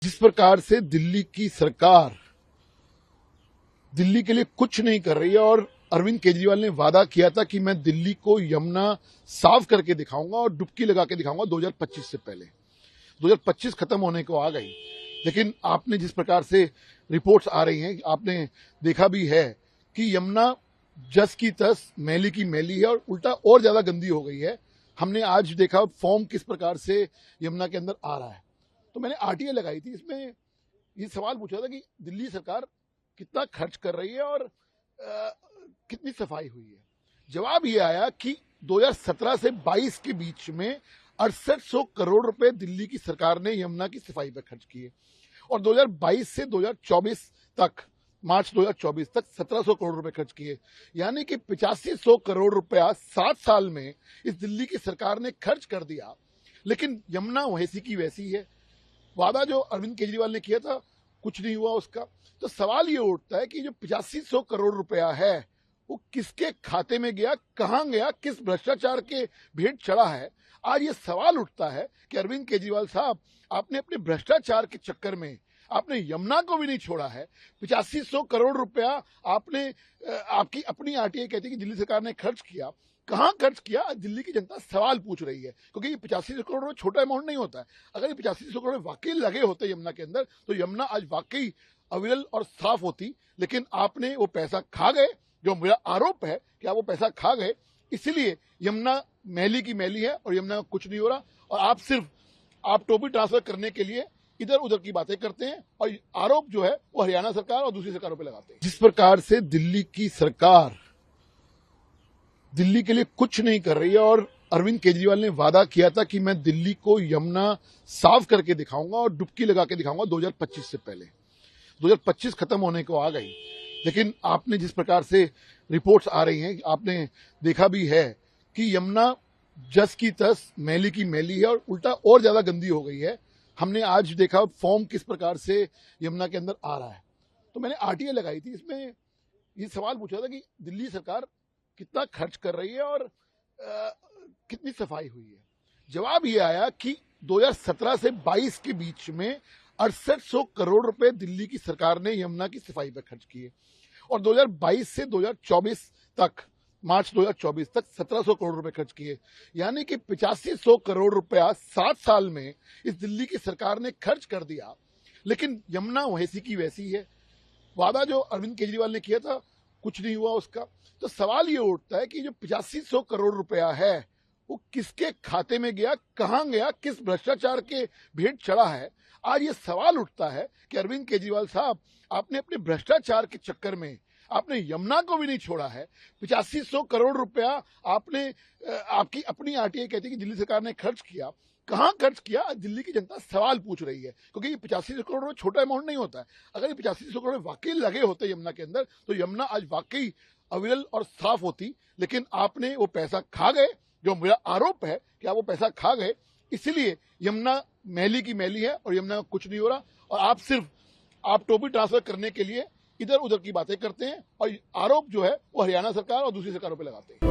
जिस प्रकार से दिल्ली की सरकार दिल्ली के लिए कुछ नहीं कर रही है और अरविंद केजरीवाल ने वादा किया था कि मैं दिल्ली को यमुना साफ करके दिखाऊंगा और डुबकी लगा के दिखाऊंगा 2025 से पहले। 2025 खत्म होने को आ गई, लेकिन आपने जिस प्रकार से रिपोर्ट्स आ रही हैं, आपने देखा भी है कि यमुना जस की तस मैली की मैली है और उल्टा और ज्यादा गंदी हो गई है। हमने आज देखा फॉर्म किस प्रकार से यमुना के अंदर आ रहा है। तो मैंने आरटीआई लगाई थी, इसमें ये सवाल पूछा था कि दिल्ली सरकार कितना खर्च कर रही है और कितनी सफाई हुई है। जवाब ये आया कि 2017 से 22 के बीच में 6800 करोड़ रुपए दिल्ली की सरकार ने यमुना की सफाई पर खर्च किए और 2022 से 2024 तक, मार्च 2024 तक 1700 करोड़ रुपए खर्च किए। यानी कि 8500 करोड़ रुपया 7 साल में इस दिल्ली की सरकार ने खर्च कर दिया, लेकिन यमुना वैसी की वैसी है। वादा जो अरविंद केजरीवाल ने किया था, कुछ नहीं हुआ उसका। तो सवाल ये उठता है कि जो 8500 करोड़ रुपया है वो किसके खाते में गया, कहां गया, किस भ्रष्टाचार के भेंट चढ़ा है। आज ये सवाल उठता है कि अरविंद केजरीवाल साहब, आपने अपने भ्रष्टाचार के चक्कर में आपने यमुना को भी नहीं छोड़ा है। 8500 करोड़ रुपया आपने, आपकी अपनी आरटीआई कहती है कि दिल्ली सरकार ने खर्च किया, कहां खर्च किया, दिल्ली की जनता सवाल पूछ रही है। क्योंकि ये 8500 करोड़ रुपये छोटा अमाउंट नहीं होता है। अगर ये 8500 करोड़ वाकई लगे होते यमुना के अंदर तो यमुना आज वाकई अविरल और साफ होती, लेकिन आपने वो पैसा खा गए। जो मेरा आरोप है कि आप वो पैसा खा गए, इसलिए यमुना मैली की मैली है और यमुना कुछ नहीं हो रहा। और आप टोपी ट्रांसफर करने के लिए इधर उधर की बातें करते हैं और आरोप जो है वो हरियाणा सरकार और दूसरी सरकारों पर लगाते हैं। जिस प्रकार से दिल्ली की सरकार दिल्ली के लिए कुछ नहीं कर रही है और अरविंद केजरीवाल ने वादा किया था कि मैं दिल्ली को यमुना साफ करके दिखाऊंगा और डुबकी लगा के दिखाऊंगा 2025 से पहले। 2025 खत्म होने को आ गई, लेकिन आपने जिस प्रकार से रिपोर्ट्स आ रही हैं, आपने देखा भी है कि यमुना जस की तस मैली की मैली है और उल्टा और ज्यादा गंदी हो गई है। हमने आज देखा फॉर्म किस प्रकार से यमुना के अंदर आ रहा है। तो मैंने आरटीआई लगाई थी, इसमें ये सवाल पूछा था कि दिल्ली सरकार कितना खर्च कर रही है और कितनी सफाई हुई है। जवाब ये आया कि 2017 से 22 के बीच में 6800 करोड़ रुपए दिल्ली की सरकार ने यमुना की सफाई पर खर्च किए और 2022 से 2024 तक, मार्च 2024 तक 1700 करोड़ रुपए खर्च किए। यानी कि 8500 करोड़ रुपया 7 साल में इस दिल्ली की सरकार ने खर्च कर दिया, लेकिन यमुना वैसी की वैसी है। वादा जो अरविंद केजरीवाल ने किया था, कुछ नहीं हुआ उसका। तो सवाल ये उठता है कि जो 8500 करोड़ रुपया है वो किसके खाते में गया, कहां गया, किस भ्रष्टाचार के भेंट चढ़ा है। आज ये सवाल उठता है कि अरविंद केजरीवाल साहब, आपने अपने भ्रष्टाचार के चक्कर में आपने यमुना को भी नहीं छोड़ा है। 8500 करोड़ रुपया आपने, आपकी अपनी आरटीआई कहती है कि दिल्ली सरकार ने खर्च किया, कहां खर्च किया, दिल्ली की जनता सवाल पूछ रही है। क्योंकि ये 8500 करोड़ रुपये छोटा अमाउंट नहीं होता है। अगर ये 8500 करोड़ वाकई लगे होते यमुना के अंदर तो यमुना आज वाकई अविरल और साफ होती, लेकिन आपने वो पैसा खा गए। जो मेरा आरोप है कि आप वो पैसा खा गए, इसलिए यमुना मैली की मैली है और यमुना कुछ नहीं हो रहा। और आप टोपी ट्रांसफर करने के लिए इधर उधर की बातें करते हैं और आरोप जो है वो हरियाणा सरकार और दूसरी सरकारों पर लगाते हैं।